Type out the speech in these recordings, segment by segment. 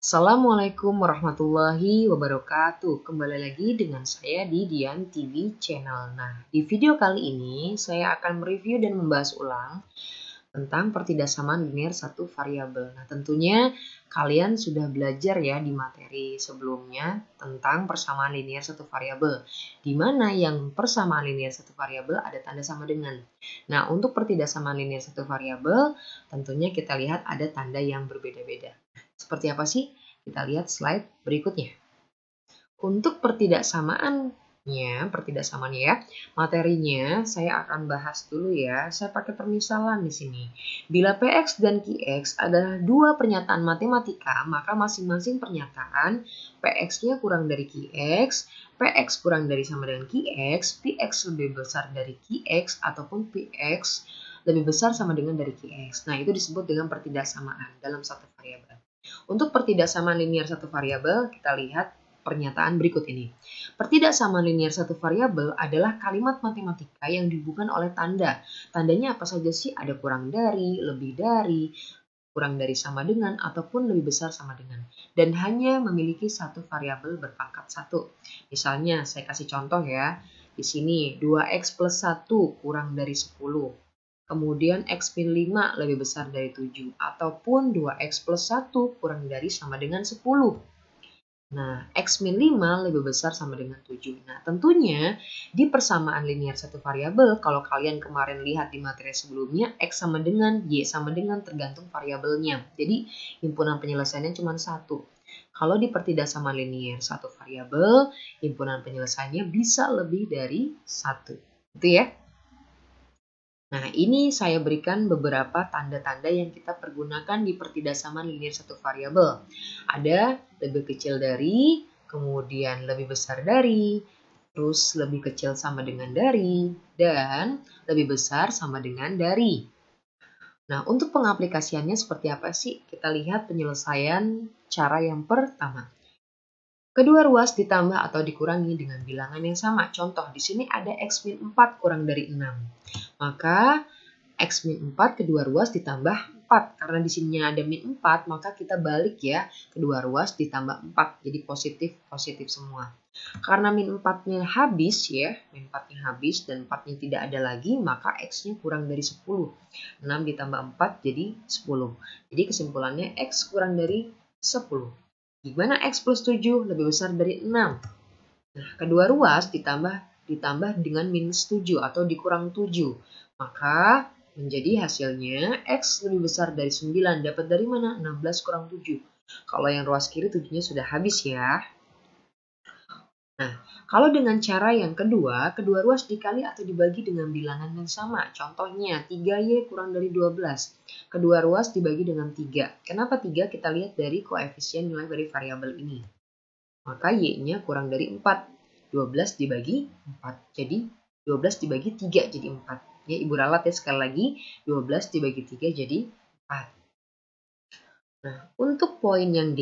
Assalamualaikum warahmatullahi wabarakatuh. Kembali lagi dengan saya di Dian TV Channel. Nah, di video kali ini saya akan mereview dan membahas ulang tentang pertidaksamaan linear satu variabel. Nah, tentunya kalian sudah belajar ya di materi sebelumnya tentang persamaan linear satu variabel, di mana yang persamaan linear satu variabel ada tanda sama dengan. Nah, untuk pertidaksamaan linear satu variabel, tentunya kita lihat ada tanda yang berbeda-beda. Seperti apa sih? Kita lihat slide berikutnya. Untuk pertidaksamaannya ya, materinya saya akan bahas dulu ya. Saya pakai permisalan di sini. Bila Px dan Qx adalah dua pernyataan matematika, maka masing-masing pernyataan Px-nya kurang dari Qx, Px kurang dari sama dengan Qx, Px lebih besar dari Qx, ataupun Px lebih besar sama dengan dari Qx. Nah, itu disebut dengan pertidaksamaan dalam satu variabel. Untuk pertidaksamaan linear satu variabel, kita lihat pernyataan berikut ini. Pertidaksamaan linear satu variabel adalah kalimat matematika yang dihubungkan oleh tanda. Tandanya apa saja sih? Ada kurang dari, lebih dari, kurang dari sama dengan, ataupun lebih besar sama dengan. Dan hanya memiliki satu variabel berpangkat 1. Misalnya, saya kasih contoh ya. Di sini 2x plus 1 kurang dari 10. Kemudian X min 5 lebih besar dari 7. Ataupun 2X plus 1 kurang dari sama dengan 10. Nah, X min 5 lebih besar sama dengan 7. Nah, tentunya di persamaan linear satu variabel, kalau kalian kemarin lihat di materi sebelumnya, X sama dengan, Y sama dengan tergantung variabelnya. Jadi, himpunan penyelesaiannya cuma satu. Kalau di pertidaksamaan linear satu variabel, himpunan penyelesaiannya bisa lebih dari satu. Itu ya. Nah, ini saya berikan beberapa tanda-tanda yang kita pergunakan di pertidaksamaan linear satu variabel. Ada lebih kecil dari, kemudian lebih besar dari, terus lebih kecil sama dengan dari, dan lebih besar sama dengan dari. Nah, untuk pengaplikasiannya seperti apa sih? Kita lihat penyelesaian cara yang pertama. Kedua ruas ditambah atau dikurangi dengan bilangan yang sama. Contoh, di sini ada X min 4 kurang dari 6. Maka X min 4 kedua ruas ditambah 4. Karena di sini ada min 4, maka kita balik ya. Kedua ruas ditambah 4. Jadi positif semua. Karena min 4-nya habis ya. Min 4-nya habis dan 4-nya tidak ada lagi, maka X-nya kurang dari 10. 6 ditambah 4 jadi 10. Jadi kesimpulannya X kurang dari 10. Gimana X plus 7 lebih besar dari 6? Nah, kedua ruas ditambah dengan minus 7 atau dikurang 7. Maka menjadi hasilnya X lebih besar dari 9. Dapat dari mana? 16 kurang 7. Kalau yang ruas kiri 7-nya sudah habis ya. Nah, kalau dengan cara yang kedua ruas dikali atau dibagi dengan bilangan yang sama. Contohnya, 3Y kurang dari 12. Kedua ruas dibagi dengan 3. Kenapa 3? Kita lihat dari koefisien nilai dari variabel ini. Maka Y-nya kurang dari 4. 12 dibagi 4. Jadi, 12 dibagi 3 jadi 4. Ya, Ibu ralat ya sekali lagi. 12 dibagi 3 jadi 4. Nah, untuk poin yang D,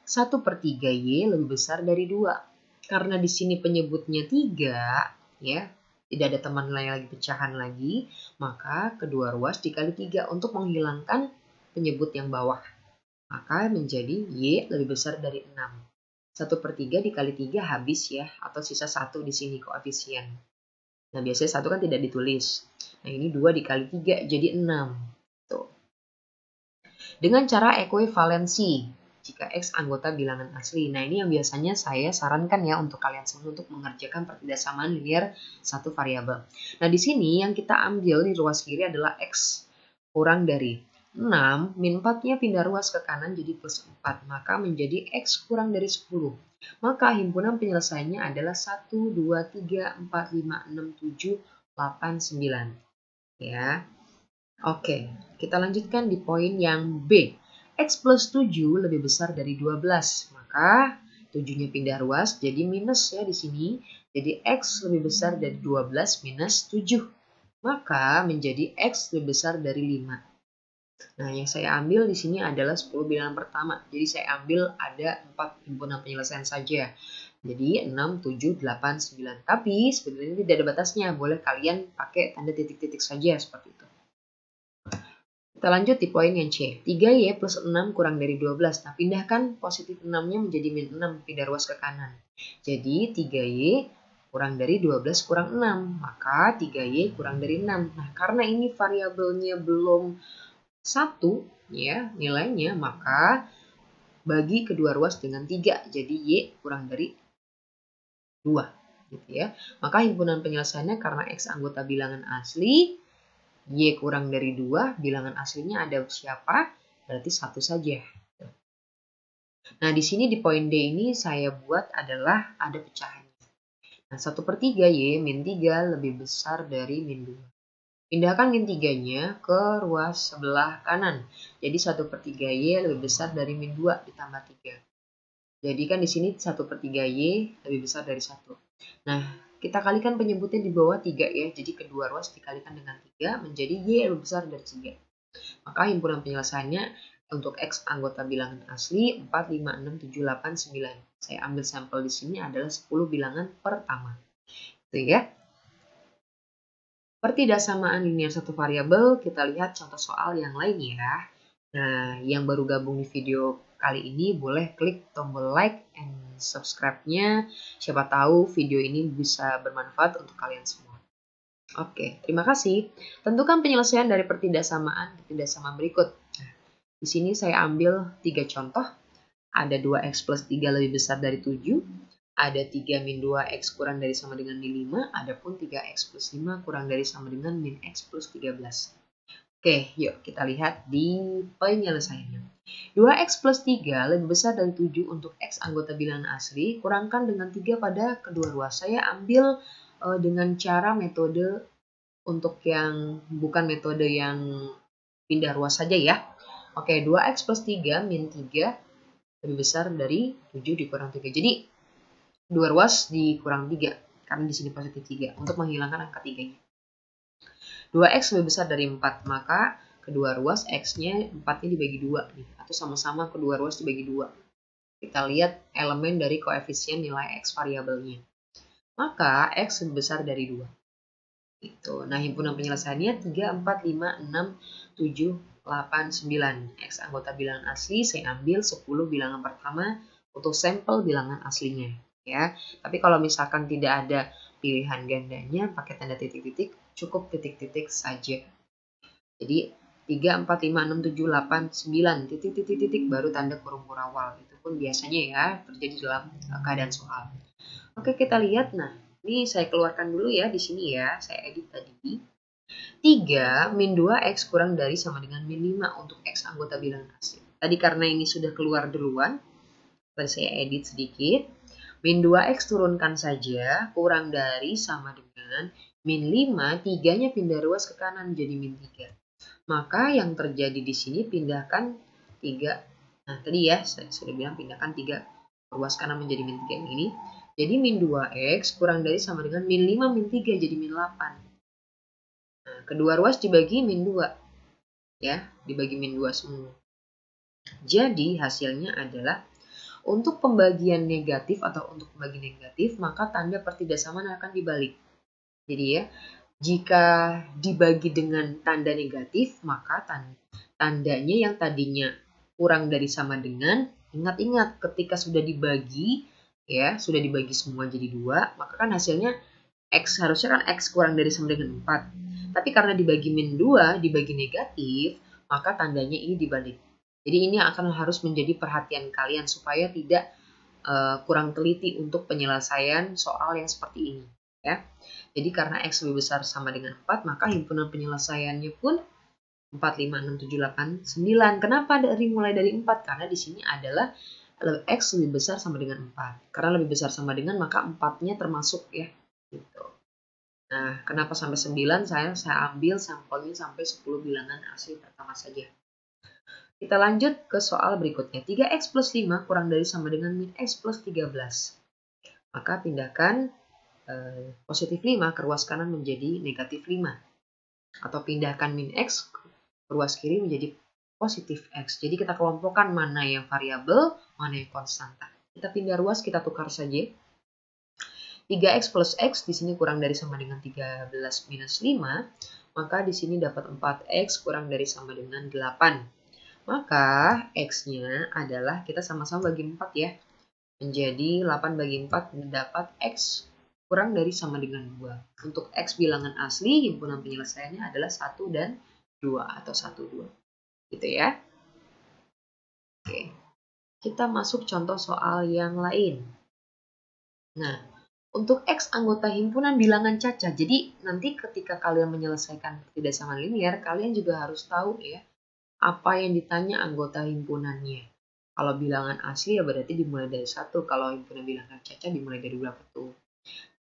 1/3Y lebih besar dari 2. Karena di sini penyebutnya 3, ya, tidak ada teman lain lagi pecahan lagi, maka kedua ruas dikali 3 untuk menghilangkan penyebut yang bawah. Maka menjadi Y lebih besar dari 6. 1/3 dikali 3 habis ya, atau sisa 1 di sini koefisien. Nah, biasanya 1 kan tidak ditulis. Nah, ini 2 dikali 3 jadi 6. Tuh. Dengan cara ekuivalensi. Jika X anggota bilangan asli. Nah, ini yang biasanya saya sarankan ya untuk kalian semua untuk mengerjakan pertidaksamaan linear satu variabel. Nah, di sini yang kita ambil di ruas kiri adalah X kurang dari 6, min 4-nya pindah ruas ke kanan jadi plus 4. Maka menjadi X kurang dari 10. Maka himpunan penyelesaiannya adalah 1, 2, 3, 4, 5, 6, 7, 8, 9. Ya. Oke, kita lanjutkan di poin yang B. X plus 7 lebih besar dari 12. Maka 7-nya pindah ruas jadi minus ya di sini. Jadi X lebih besar dari 12 minus 7. Maka menjadi X lebih besar dari 5. Nah, yang saya ambil di sini adalah 10 bilangan pertama. Jadi saya ambil ada 4 himpunan penyelesaian saja. Jadi 6, 7, 8, 9. Tapi sebenarnya tidak ada batasnya. Boleh kalian pakai tanda titik-titik saja seperti itu. Kita lanjut di poin yang C. 3Y plus 6 kurang dari 12. Nah, pindahkan positif 6-nya menjadi min 6, pindah ruas ke kanan. Jadi 3Y kurang dari 12 kurang 6. Maka 3Y kurang dari 6. Nah, karena ini variabelnya belum 1 ya nilainya, maka bagi kedua ruas dengan 3. Jadi Y kurang dari 2. Gitu ya. Maka himpunan penyelesaiannya karena X anggota bilangan asli, Y kurang dari 2, bilangan aslinya ada siapa? Berarti 1 saja. Nah, di sini di poin D ini saya buat adalah ada pecahannya. Nah, 1/3 Y min 3 lebih besar dari min 2. Pindahkan min 3-nya ke ruas sebelah kanan. Jadi 1/3 Y lebih besar dari min 2 ditambah 3. Jadi kan di sini 1/3 Y lebih besar dari 1. Nah, kita kalikan penyebutnya di bawah 3 ya. Jadi kedua ruas dikalikan dengan 3 menjadi Y lebih besar dari 3. Maka himpunan penyelesaiannya untuk X anggota bilangan asli 4, 5, 6, 7, 8, 9. Saya ambil sampel di sini adalah 10 bilangan pertama. Itu ya. Pertidaksamaan linear satu variabel, kita lihat contoh soal yang lain ya. Nah, yang baru gabung di video kali ini boleh klik tombol like and subscribe-nya. Siapa tahu video ini bisa bermanfaat untuk kalian semua. Oke, terima kasih. Tentukan penyelesaian dari pertidaksamaan berikut. Nah, di sini saya ambil 3 contoh. Ada 2x plus 3 lebih besar dari 7. Ada 3 min 2x kurang dari sama dengan min 5. Adapun 3x plus 5 kurang dari sama dengan min x plus 13. Oke, yuk kita lihat di penyelesaiannya. 2x plus 3 lebih besar dari 7 untuk x anggota bilangan asli. Kurangkan dengan 3 pada kedua ruas. Saya ambil dengan cara metode untuk yang bukan metode yang pindah ruas saja ya. Oke, 2x plus 3 min 3 lebih besar dari 7 dikurang 3. Jadi, dua ruas dikurang 3. Karena di sini positif 3. Untuk menghilangkan angka 3-nya. 2x lebih besar dari 4. Maka kedua ruas x-nya 4-nya dibagi 2. Nih, atau sama-sama kedua ruas dibagi 2. Kita lihat elemen dari koefisien nilai x variabelnya. Maka x lebih besar dari 2. Gitu. Nah, himpunan penyelesaiannya 3, 4, 5, 6, 7, 8, 9. X anggota bilangan asli saya ambil 10 bilangan pertama untuk sampel bilangan aslinya. Ya, tapi kalau misalkan tidak ada pilihan gandanya pakai tanda titik-titik, cukup titik-titik saja. Jadi 3, 4, 5, 6, 7, 8, 9 titik-titik baru tanda kurung kurawal. Itu pun biasanya ya terjadi dalam keadaan soal. Oke, kita lihat. Nah, ini saya keluarkan dulu ya di sini ya. Saya edit tadi. 3 min 2x kurang dari sama dengan min 5 untuk x anggota bilangan asli. Tadi karena ini sudah keluar duluan, tadi saya edit sedikit. Min 2x turunkan saja, kurang dari sama dengan min 5, 3-nya pindah ruas ke kanan jadi min 3. Maka yang terjadi di sini pindahkan 3. Nah, tadi ya saya sudah bilang pindahkan 3 ruas kanan menjadi min 3 ini. Jadi min 2x kurang dari sama dengan min 5 min 3 jadi min 8. Nah, kedua ruas dibagi min 2. Ya, dibagi min 2 semua. Jadi hasilnya adalah untuk pembagian negatif atau untuk pembagi negatif, maka tanda pertidaksamaan akan dibalik. Jadi ya, jika dibagi dengan tanda negatif, maka tandanya yang tadinya kurang dari sama dengan, ingat-ingat ketika sudah dibagi, ya sudah dibagi semua jadi 2, maka kan hasilnya X harusnya kan X kurang dari sama dengan 4. Tapi karena dibagi min 2, dibagi negatif, maka tandanya ini dibalik. Jadi ini akan harus menjadi perhatian kalian supaya tidak kurang teliti untuk penyelesaian soal yang seperti ini. Ya. Jadi karena X lebih besar sama dengan 4, maka himpunan penyelesaiannya pun 4, 5, 6, 7, 8, 9. Kenapa mulai dari 4? Karena di sini adalah X lebih besar sama dengan 4. Karena lebih besar sama dengan, maka 4-nya termasuk ya. Gitu. Nah, kenapa sampai 9? Saya ambil sampelnya sampai 10 bilangan asli pertama saja. Kita lanjut ke soal berikutnya. 3x plus 5 kurang dari sama dengan min x plus 13. Maka pindahkan positif 5 ke ruas kanan menjadi negatif 5. Atau pindahkan min x ke ruas kiri menjadi positif x. Jadi kita kelompokkan mana yang variabel, mana yang konstanta. Kita pindah ruas, kita tukar saja. 3x plus x di sini kurang dari sama dengan 13 minus 5. Maka di sini dapat 4x kurang dari sama dengan 8. Maka x-nya adalah kita sama-sama bagi 4 ya. Menjadi 8 bagi 4 mendapat x kurang dari sama dengan 2. Untuk x bilangan asli, himpunan penyelesaiannya adalah 1 dan 2 atau 1, 2. Gitu ya. Oke. Kita masuk contoh soal yang lain. Nah, untuk X anggota himpunan bilangan caca. Jadi nanti ketika kalian menyelesaikan ketidaksamaan linear, kalian juga harus tahu ya apa yang ditanya anggota himpunannya. Kalau bilangan asli ya berarti dimulai dari 1. Kalau himpunan bilangan caca dimulai dari berapa tuh?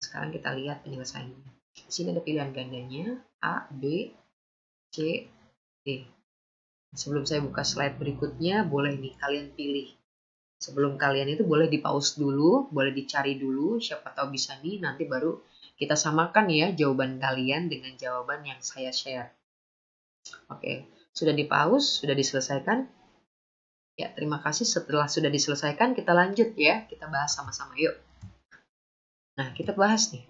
Sekarang kita lihat penyelesaiannya. Di sini ada pilihan gandanya A, B, C, D. Sebelum saya buka slide berikutnya, boleh nih kalian pilih. Sebelum kalian itu boleh di pause dulu, boleh dicari dulu, siapa tahu bisa nih nanti baru kita samakan ya jawaban kalian dengan jawaban yang saya share. Oke, sudah di pause, sudah diselesaikan? Ya, terima kasih. Setelah sudah diselesaikan, kita lanjut ya. Kita bahas sama-sama yuk. Nah, kita bahas nih.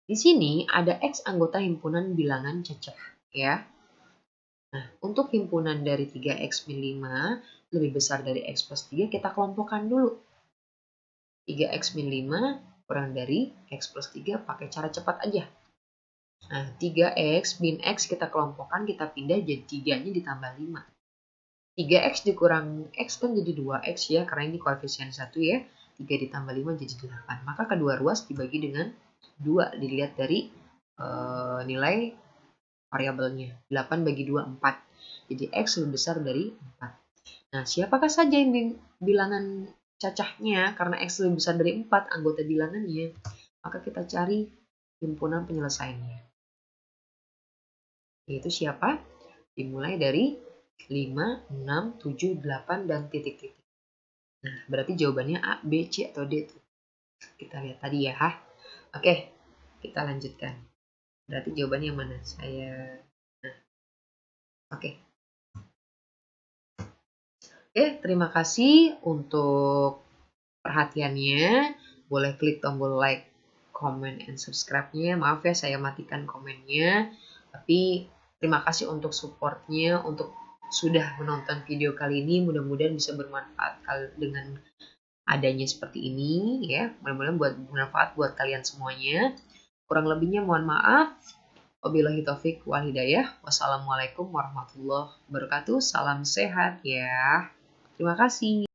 Di sini ada X anggota himpunan bilangan cacah ya. Nah, untuk himpunan dari 3x min 5 lebih besar dari x plus 3, kita kelompokkan dulu. 3x min 5 kurang dari x plus 3 pakai cara cepat aja. Nah, 3x min x kita kelompokkan, kita pindah jadi 3-nya ditambah 5. 3x dikurang x kan jadi 2x ya, karena ini koefisien 1 ya. 3 ditambah 5 jadi 8. Maka kedua ruas dibagi dengan 2, dilihat dari nilai variabelnya. 8 bagi 2, 4. Jadi X lebih besar dari 4. Nah, siapakah saja yang bilangan cacahnya? Karena X lebih besar dari 4 anggota bilangannya. Maka kita cari himpunan penyelesaiannya. Yaitu siapa? Dimulai dari 5, 6, 7, 8, dan titik-titik. Nah, berarti jawabannya A, B, C, atau D. Kita lihat tadi ya. Oke, kita lanjutkan. Berarti jawabannya yang mana? Oke. Terima kasih untuk perhatiannya. Boleh klik tombol like, comment, and subscribe-nya. Maaf ya saya matikan komennya. Tapi terima kasih untuk supportnya, untuk sudah menonton video kali ini. Mudah-mudahan bisa bermanfaat dengan adanya seperti ini ya. Mudah-mudahan bermanfaat buat kalian semuanya. Kurang lebihnya mohon maaf. Wabillahi taufik wal hidayah. Wassalamualaikum warahmatullahi wabarakatuh. Salam sehat ya. Terima kasih.